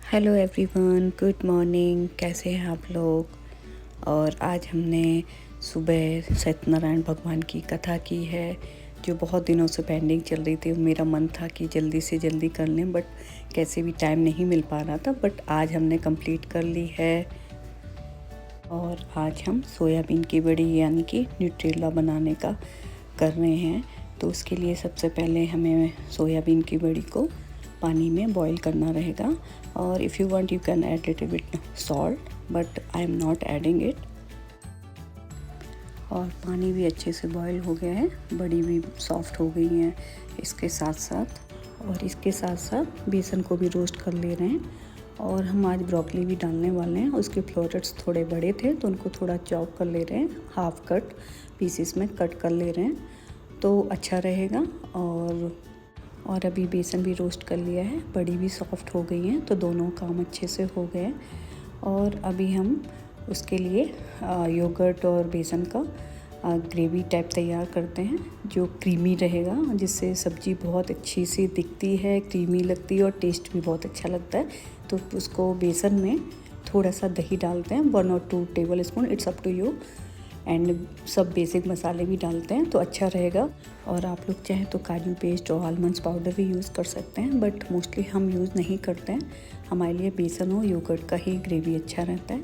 Hello everyone, good morning. कैसे हैं आप लोग। और आज हमने सुबह सत्यनारायण भगवान की कथा की है, जो बहुत दिनों से पेंडिंग चल रही थी। मेरा मन था कि जल्दी से जल्दी कर लें, बट कैसे भी टाइम नहीं मिल पा रहा था। बट आज हमने कंप्लीट कर ली है। और आज हम सोयाबीन की बड़ी यानी कि न्यूट्रेला बनाने का कर रहे हैं। तो उसके लिए सबसे पहले हमें सोयाबीन की बड़ी को पानी में बॉईल करना रहेगा। और if you want you can add little bit salt, but I am not adding it. और पानी भी अच्छे से बॉईल हो गया है, बड़ी भी सॉफ्ट हो गई है इसके साथ साथ बेसन को भी रोस्ट कर ले रहे हैं। और हम आज ब्रोकली भी डालने वाले हैं। उसके फ्लोरेट्स थोड़े बड़े थे तो उनको थोड़ा चॉप कर ले रहे हैं, हाफ कट पीसेस में कट कर ले रहे हैं तो अच्छा रहेगा। और अभी बेसन भी रोस्ट कर लिया है, बड़ी भी सॉफ्ट हो गई हैं, तो दोनों काम अच्छे से हो गए। और अभी हम उसके लिए योगर्ट और बेसन का ग्रेवी टाइप तैयार करते हैं, जो क्रीमी रहेगा, जिससे सब्ज़ी बहुत अच्छी सी दिखती है, क्रीमी लगती है और टेस्ट भी बहुत अच्छा लगता है। तो उसको बेसन में थोड़ा सा दही डालते हैं, 1 और 2 tablespoon, it's up to you. And सब बेसिक मसाले भी डालते हैं तो अच्छा रहेगा। और आप लोग चाहें तो काजू पेस्ट और आलमंड्स पाउडर भी यूज़ कर सकते हैं, बट मोस्टली हम यूज़ नहीं करते हैं। हमारे लिए बेसन और योगर्ट का ही ग्रेवी अच्छा रहता है,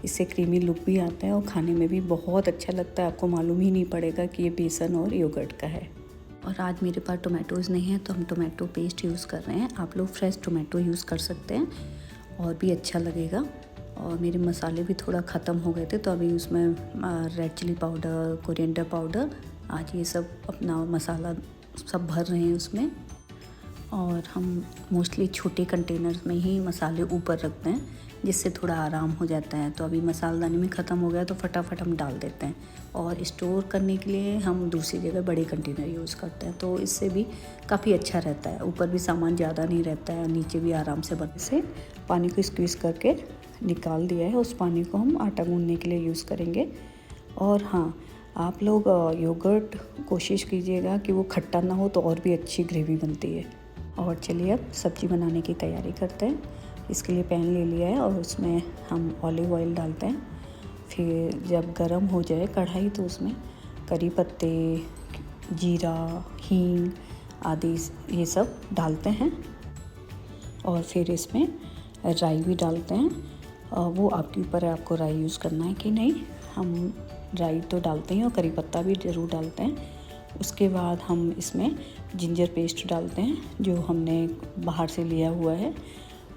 इससे क्रीमी लुक भी आता है और खाने में भी बहुत अच्छा लगता है। आपको मालूम ही नहीं पड़ेगा कि ये बेसन और योगर्ट का है। और आज मेरे पास टोमेटोज़ नहीं है तो हम टोमेटो पेस्ट यूज़ कर रहे हैं। आप लोग फ्रेश टोमेटो यूज़ कर सकते हैं और भी अच्छा लगेगा। और मेरे मसाले भी थोड़ा ख़त्म हो गए थे तो अभी उसमें red chilli powder, coriander powder, आज ये सब अपना मसाला सब भर रहे हैं उसमें। और हम मोस्टली छोटे कंटेनर्स में ही मसाले ऊपर रखते हैं, जिससे थोड़ा आराम हो जाता है। तो अभी मसालदानी में ख़त्म हो गया तो फटाफट हम डाल देते हैं। और स्टोर करने के लिए हम दूसरी जगह बड़े कंटेनर यूज़ करते हैं, तो इससे भी काफ़ी अच्छा रहता है। ऊपर भी सामान ज़्यादा नहीं रहता है, नीचे भी आराम से बन से पानी को स्क्वीज़ करके निकाल दिया है। उस पानी को हम आटा गूंदने के लिए यूज़ करेंगे। और हाँ, आप लोग योगर्ट कोशिश कीजिएगा कि वो खट्टा ना हो, तो और भी अच्छी ग्रेवी बनती है। और चलिए अब सब्ज़ी बनाने की तैयारी करते हैं। इसके लिए पैन ले लिया है और उसमें हम ऑलिव ऑयल डालते हैं। फिर जब गरम हो जाए कढ़ाई तो उसमें करी पत्ते, जीरा, हींग आदि ये सब डालते हैं। और फिर इसमें राई भी डालते हैं। वो आपके ऊपर है, आपको राई यूज़ करना है कि नहीं। हम राई तो डालते हैं और करी पत्ता भी ज़रूर डालते हैं। उसके बाद हम इसमें जिंजर पेस्ट डालते हैं, जो हमने बाहर से लिया हुआ है।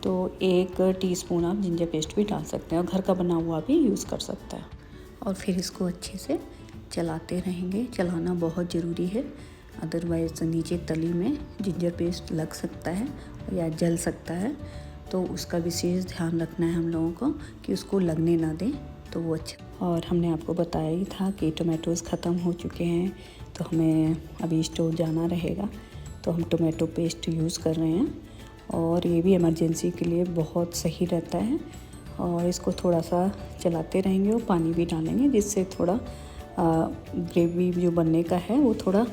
तो 1 टीस्पून आप जिंजर पेस्ट भी डाल सकते हैं और घर का बना हुआ भी यूज़ कर सकते हैं। और फिर इसको अच्छे से चलाते रहेंगे। चलाना बहुत ज़रूरी है, अदरवाइज़ नीचे तली में जिंजर पेस्ट लग सकता है या जल सकता है। तो उसका विशेष ध्यान रखना है हम लोगों को कि उसको लगने ना दें, तो वो अच्छा। और हमने आपको बताया ही था कि टोमेटोज़ ख़त्म हो चुके हैं, तो हमें अभी स्टोर जाना रहेगा, तो हम टोमेटो पेस्ट यूज़ कर रहे हैं। और ये भी इमरजेंसी के लिए बहुत सही रहता है। और इसको थोड़ा सा चलाते रहेंगे और पानी भी डालेंगे, जिससे थोड़ा ग्रेवी जो बनने का है वो थोड़ा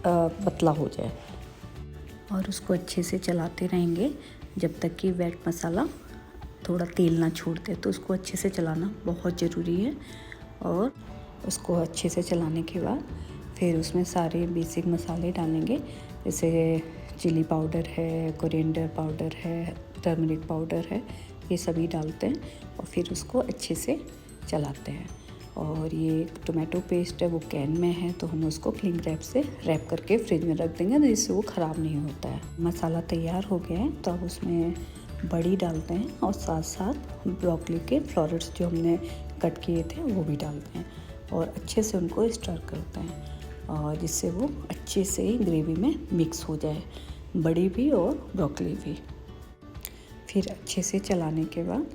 पतला हो जाए। और उसको अच्छे से चलाते रहेंगे जब तक कि वेट मसाला थोड़ा तेल ना छोड़ दे। तो उसको अच्छे से चलाना बहुत ज़रूरी है। और उसको अच्छे से चलाने के बाद फिर उसमें सारे बेसिक मसाले डालेंगे, जैसे चिली पाउडर है, कोरिएंडर पाउडर है, टर्मरिक पाउडर है, ये सभी डालते हैं। और फिर उसको अच्छे से चलाते हैं। और ये टोमेटो पेस्ट है वो कैन में है, तो हम उसको क्लिंग रैप से रैप करके फ्रिज में रख देंगे, जिससे वो ख़राब नहीं होता है। मसाला तैयार हो गया है तो अब उसमें बड़ी डालते हैं और साथ साथ ब्रोकली के फ्लोरेट्स जो हमने कट किए थे वो भी डालते हैं। और अच्छे से उनको स्टर करते हैं, और जिससे वो अच्छे से ग्रेवी में मिक्स हो जाए, बड़ी भी और ब्रोकली भी। फिर अच्छे से चलाने के बाद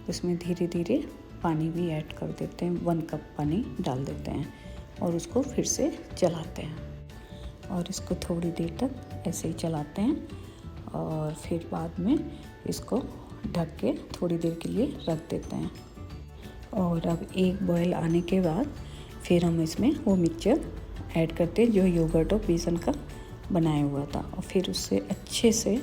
उसमें धीरे धीरे पानी भी ऐड कर देते हैं, 1 कप पानी डाल देते हैं और उसको फिर से चलाते हैं। और इसको थोड़ी देर तक ऐसे ही चलाते हैं। और फिर बाद में इसको ढक के थोड़ी देर के लिए रख देते हैं। और अब एक बॉयल आने के बाद फिर हम इसमें वो मिक्सचर ऐड करते हैं, जो योगर्ट और बेसन का बनाया हुआ था। और फिर उससे अच्छे से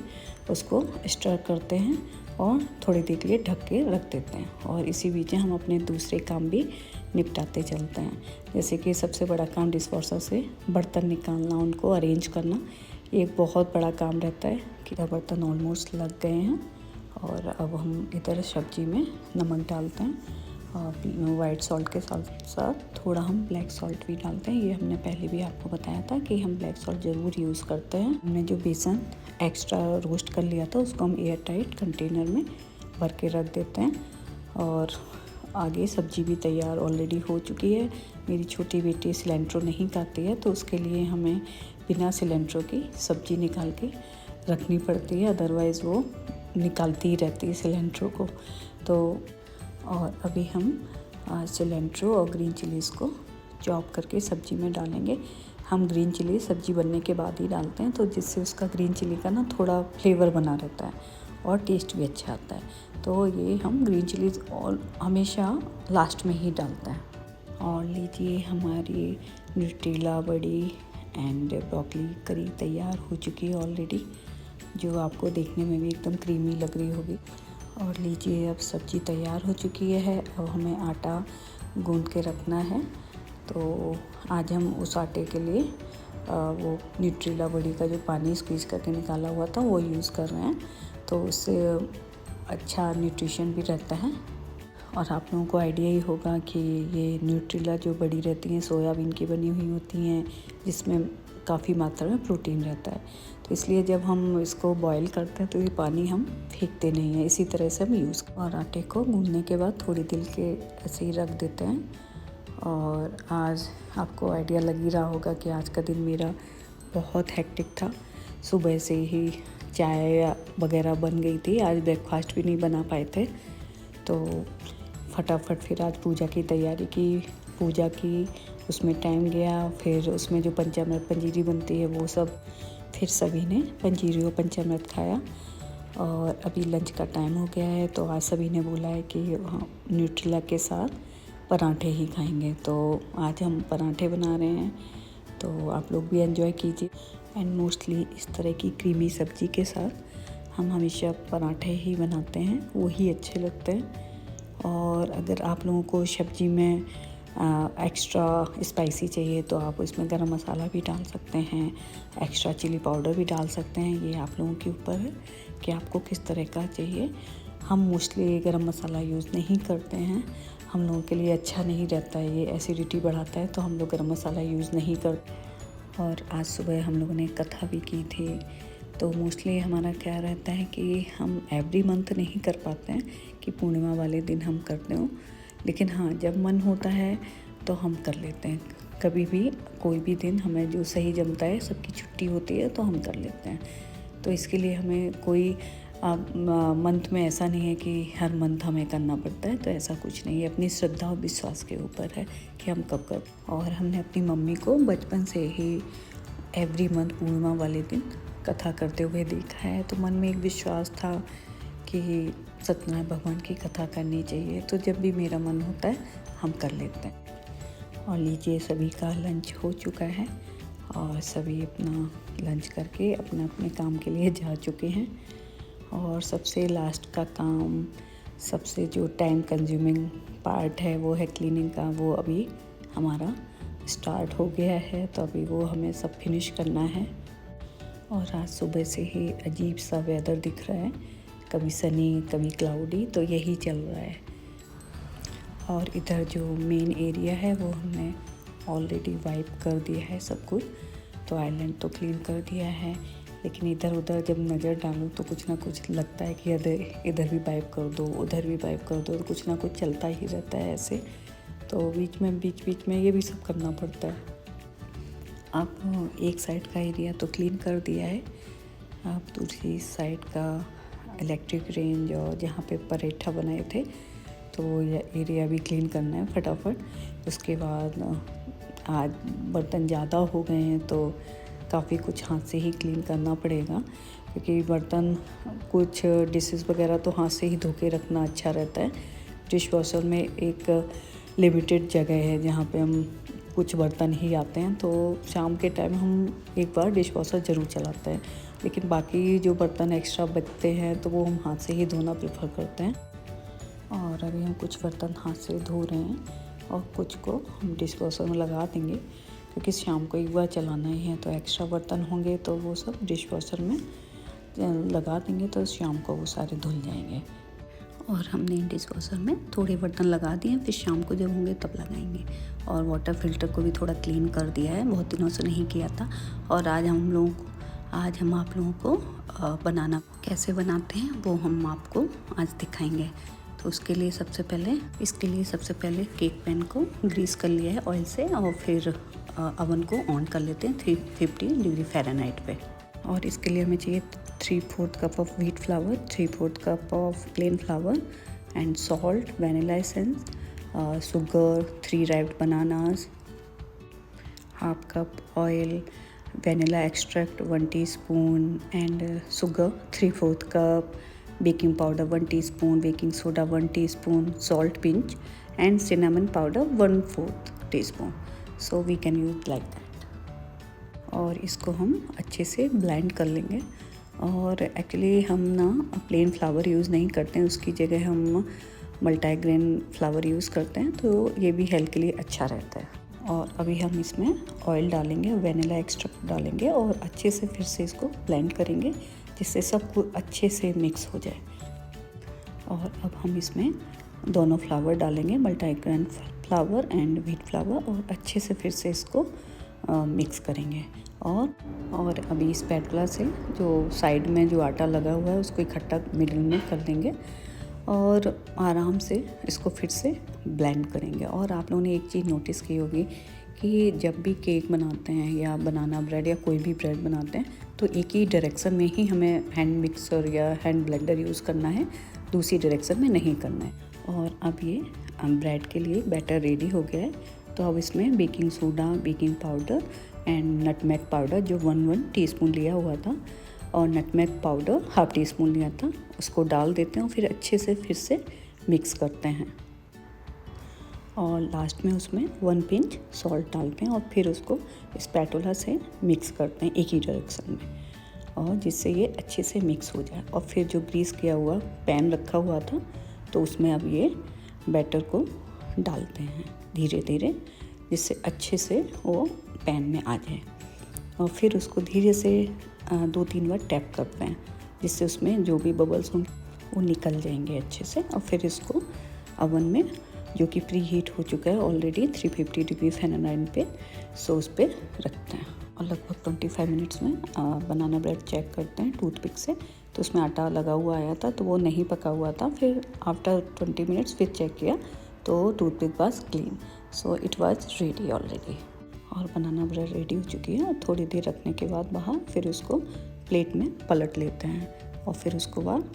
उसको स्टर करते हैं और थोड़ी देर के लिए ढक के रख देते हैं। और इसी बीच में हम अपने दूसरे काम भी निपटाते चलते हैं। जैसे कि सबसे बड़ा काम डिशवॉशर से बर्तन निकालना, उनको अरेंज करना, एक बहुत बड़ा काम रहता है कि बर्तन ऑलमोस्ट लग गए हैं। और अब हम इधर सब्जी में नमक डालते हैं और वाइट सॉल्ट के साथ साथ थोड़ा हम ब्लैक सॉल्ट भी डालते हैं। ये हमने पहले भी आपको बताया था कि हम ब्लैक सॉल्ट ज़रूर यूज़ करते हैं। हमने जो बेसन एक्स्ट्रा रोस्ट कर लिया था उसको हम एयर टाइट कंटेनर में भर के रख देते हैं। और आगे सब्जी भी तैयार ऑलरेडी हो चुकी है। मेरी छोटी बेटी सिलेंट्रो नहीं खाती है, तो उसके लिए हमें बिना सिलेंट्रो की सब्जी निकाल के रखनी पड़ती है, अदरवाइज़ वो निकालती ही रहती है सिलेंट्रो को। तो और अभी हम सिलेंट्रो और ग्रीन चिलीज़ को चॉप करके सब्जी में डालेंगे। हम ग्रीन चिली सब्जी बनने के बाद ही डालते हैं, तो जिससे उसका ग्रीन चिली का ना थोड़ा फ्लेवर बना रहता है और टेस्ट भी अच्छा आता है। तो ये हम ग्रीन चिलीज़ और हमेशा लास्ट में ही डालते हैं। और लीजिए हमारी न्यूट्रेला बड़ी एंड ब्रोकली करी तैयार हो चुकी है ऑलरेडी, जो आपको देखने में भी एकदम क्रीमी लग रही होगी। और लीजिए अब सब्ज़ी तैयार हो चुकी है। अब हमें आटा गूंद के रखना है। तो आज हम उस आटे के लिए वो न्यूट्रेला बड़ी का जो पानी स्क्वीज़ करके निकाला हुआ था वो यूज़ कर रहे हैं, तो उससे अच्छा न्यूट्रिशन भी रहता है। और आप लोगों को आइडिया ही होगा कि ये न्यूट्रेला जो बड़ी रहती हैं सोयाबीन की बनी हुई होती हैं, जिसमें काफ़ी मात्रा में प्रोटीन रहता है। तो इसलिए जब हम इसको बॉईल करते हैं तो ये पानी हम फेंकते नहीं हैं, इसी तरह से हम यूज़। और आटे को गूंदने के बाद थोड़ी देर के ऐसे ही रख देते हैं। और आज आपको आइडिया लग ही रहा होगा कि आज का दिन मेरा बहुत हेक्टिक था। सुबह से ही चाय वगैरह बन गई थी, आज ब्रेकफास्ट भी नहीं बना पाए थे, तो फटाफट फिर आज पूजा की तैयारी की, पूजा की, उसमें टाइम गया। फिर उसमें जो पंचामृत पंजीरी बनती है वो सब, फिर सभी ने पंजीरी और पंचामृत खाया। और अभी लंच का टाइम हो गया है, तो आज सभी ने बोला है कि न्यूट्रेला के साथ पराठे ही खाएंगे, तो आज हम पराठे बना रहे हैं, तो आप लोग भी एंजॉय कीजिए। एंड मोस्टली इस तरह की क्रीमी सब्ज़ी के साथ हम हमेशा पराठे ही बनाते हैं, वो ही अच्छे लगते हैं। और अगर आप लोगों को सब्ज़ी में एक्स्ट्रा स्पाइसी चाहिए तो आप इसमें गरम मसाला भी डाल सकते हैं, एक्स्ट्रा चिली पाउडर भी डाल सकते हैं, ये आप लोगों के ऊपर है कि आपको किस तरह का चाहिए। हम मोस्टली गरम मसाला यूज़ नहीं करते हैं, हम लोगों के लिए अच्छा नहीं रहता है, ये एसिडिटी बढ़ाता है, तो हम लोग गरम मसाला यूज़ नहीं करते। और आज सुबह हम लोगों ने कथा भी की थी। तो मोस्टली हमारा क्या रहता है कि हम एवरी मंथ नहीं कर पाते हैं कि पूर्णिमा वाले दिन हम करते हो, लेकिन हाँ जब मन होता है तो हम कर लेते हैं। कभी भी कोई भी दिन हमें जो सही जमता है, सबकी छुट्टी होती है तो हम कर लेते हैं। तो इसके लिए हमें कोई मंथ में ऐसा नहीं है कि हर मंथ हमें करना पड़ता है, तो ऐसा कुछ नहीं है, अपनी श्रद्धा और विश्वास के ऊपर है कि हम कब कर। और हमने अपनी मम्मी को बचपन से ही एवरी मंथ पूर्णिमा वाले दिन कथा करते हुए देखा है, तो मन में एक विश्वास था कि सत्यनारायण भगवान की कथा करनी चाहिए। तो जब भी मेरा मन होता है हम कर लेते हैं। और लीजिए सभी का लंच हो चुका है और सभी अपना लंच करके अपने अपने काम के लिए जा चुके हैं। और सबसे लास्ट का काम, सबसे जो टाइम कंज्यूमिंग पार्ट है वो है क्लीनिंग का, वो अभी हमारा स्टार्ट हो गया है, तो अभी वो हमें सब फिनिश करना है। और आज सुबह से ही अजीब सा वेदर दिख रहा है, कभी सनी कभी क्लाउडी, तो यही चल रहा है। और इधर जो मेन एरिया है वो हमने ऑलरेडी वाइप कर दिया है सब कुछ, तो आइलैंड तो क्लीन कर दिया है, लेकिन इधर उधर जब नज़र डालूँ तो कुछ ना कुछ लगता है कि इधर भी वाइप कर दो, उधर भी वाइप कर दो, तो कुछ ना कुछ चलता ही रहता है ऐसे, तो बीच में ये भी सब करना पड़ता है। अब एक साइड का एरिया तो क्लीन कर दिया है, अब दूसरी साइड का इलेक्ट्रिक रेंज और जहाँ पे पराठा बनाए थे तो ये एरिया भी क्लीन करना है फटाफट। उसके बाद आज बर्तन ज़्यादा हो गए हैं तो काफ़ी कुछ हाथ से ही क्लीन करना पड़ेगा, क्योंकि बर्तन कुछ डिशेस वगैरह तो हाथ से ही धो के रखना अच्छा रहता है। डिश वॉशर में एक लिमिटेड जगह है जहाँ पे हम कुछ बर्तन ही आते हैं, तो शाम के टाइम हम एक बार डिश वॉशर ज़रूर चलाते हैं लेकिन बाकी जो बर्तन एक्स्ट्रा बचते हैं तो वो हम हाथ से ही धोना प्रेफर करते हैं। और अभी हम कुछ बर्तन हाथ से धो रहे हैं और कुछ को हम डिशवॉशर में लगा देंगे, क्योंकि शाम को एक बार चलाना ही है। तो एक्स्ट्रा बर्तन होंगे तो वो सब डिशवॉशर में लगा देंगे, तो शाम को वो सारे धुल जाएंगे। और हमने डिशवॉशर में थोड़े बर्तन लगा दिए, फिर शाम को जब होंगे तब लगाएंगे। और वाटर फिल्टर को भी थोड़ा क्लीन कर दिया है, बहुत दिनों से नहीं किया था। और आज हम आप लोगों को बनाना कैसे बनाते हैं वो हम आपको आज दिखाएंगे। तो इसके लिए सबसे पहले केक पैन को ग्रीस कर लिया है ऑयल से, और फिर अवन को ऑन कर लेते हैं 350 डिग्री फ़ारेनहाइट पे। और इसके लिए हमें चाहिए 3/4 cup of wheat flour, 3/4 cup of plain flour and salt, vanilla essence, sugar, 3 riped bananas, half cup oil, vanilla extract 1 teaspoon and sugar 3/4 cup, baking powder 1 teaspoon, baking soda 1 teaspoon, salt pinch and cinnamon powder 1/4 teaspoon. So we can use like that. और इसको हम अच्छे से blend कर लेंगे। और actually हम ना प्लेन फ्लावर यूज़ नहीं करते हैं, उसकी जगह हम मल्टीग्रेन फ्लावर यूज़ करते हैं, तो ये भी हेल्थ के लिए अच्छा रहता है। और अभी हम इसमें ऑयल डालेंगे, वैनिला एक्सट्रैक्ट डालेंगे और अच्छे से फिर से इसको ब्लेंड करेंगे, जिससे सब कुछ अच्छे से मिक्स हो जाए। और अब हम इसमें दोनों फ्लावर डालेंगे, multigrain flower and wheat flour, और अच्छे से फिर से इसको मिक्स करेंगे। और अभी स्पैटुला से जो साइड में जो आटा लगा हुआ है उसको इकट्ठा मिडिल में कर देंगे और आराम से इसको फिर से ब्लेंड करेंगे। और आप लोगों ने एक चीज़ नोटिस की होगी कि जब भी केक बनाते हैं या बनाना ब्रेड या कोई भी ब्रेड बनाते हैं तो एक ही डायरेक्शन में ही हमें हैंड मिक्सर या हैंड ब्लेंडर यूज़ करना है, दूसरी डायरेक्शन में नहीं करना है। और अब ये ब्रेड के लिए बैटर रेडी हो गया है। तो अब इसमें baking soda, baking powder and nutmeg powder जो 1 टीस्पून लिया हुआ था और नटमेग पाउडर ½ टीस्पून लिया था, उसको डाल देते हैं और फिर अच्छे से फिर से मिक्स करते हैं। और लास्ट में उसमें 1 पिंच सॉल्ट डालते हैं और फिर उसको स्पैटुला से मिक्स करते हैं एक ही डायरेक्शन में, और जिससे ये अच्छे से मिक्स हो जाए। और फिर जो ग्रीस किया हुआ पैन रखा हुआ था तो उसमें अब ये बैटर को डालते हैं धीरे धीरे, जिससे अच्छे से वो पैन में आ जाए। और फिर उसको धीरे से 2-3 बार टैप करते हैं, जिससे उसमें जो भी बबल्स होंगे वो निकल जाएंगे अच्छे से। और फिर इसको अवन में, जो कि प्री हीट हो चुका है ऑलरेडी 350 डिग्री फ़ारेनहाइट पे, सो उस पर रखते हैं। और लगभग 25 मिनट्स में बनाना ब्रेड चेक करते हैं टूथपिक से, तो उसमें आटा लगा हुआ आया था तो वो नहीं पका हुआ था। फिर आफ्टर 20 मिनट्स फिर चेक किया तो toothpick was clean, so it was ready already. और बनाना ब्रेड रेडी हो चुकी है। और थोड़ी देर रखने के बाद बाहर फिर उसको प्लेट में पलट लेते हैं और फिर उसको बाद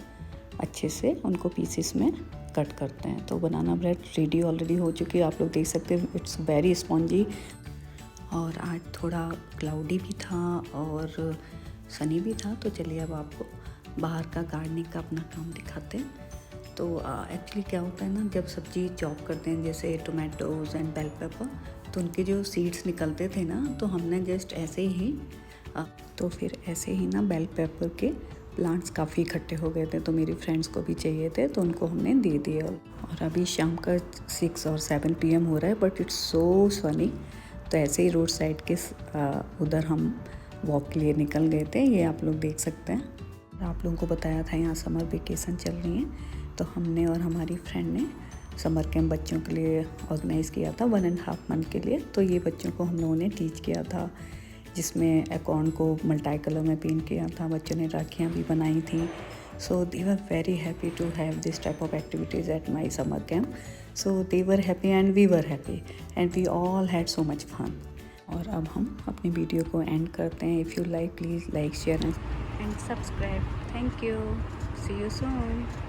अच्छे से उनको पीसेस में कट करते हैं। तो बनाना ब्रेड रेडी ऑलरेडी हो चुकी है, आप लोग देख सकते हैं, इट्स वेरी स्पॉन्जी। और आज थोड़ा क्लाउडी भी था और सनी भी था, तो चलिए अब आपको बाहर का गार्डनिंग का अपना काम दिखाते हैं। तो एक्चुअली क्या होता है ना, जब सब्जी चॉप करते हैं जैसे टोमेटोज़ एंड बेल पेपर, तो उनके जो सीड्स निकलते थे ना, तो हमने जस्ट ऐसे ही ना बेल पेपर के प्लांट्स काफ़ी इकट्ठे हो गए थे, तो मेरी फ्रेंड्स को भी चाहिए थे तो उनको हमने दे दिए। और अभी शाम का 6 और 7 PM हो रहा है, बट इट्स सो सनी। तो ऐसे ही रोड साइड के उधर हम वॉक के लिए निकल गए थे, ये आप लोग देख सकते हैं। आप लोगों को बताया था यहाँ समर वेकेशन चल रही है, तो हमने और हमारी फ्रेंड ने समर कैंप बच्चों के लिए ऑर्गेनाइज़ किया था 1.5 मंथ के लिए। तो ये बच्चों को हम लोगों ने टीच किया था, जिसमें एकॉर्न को मल्टी कलर में पेंट किया था, बच्चों ने राखियाँ भी बनाई थी। So they were very happy to have this type of activities at my summer camp. So they were happy and we were happy and we all had so much fun. और अब हम अपनी वीडियो को end करते हैं। If you like, please like, share and subscribe. Thank you, see you soon.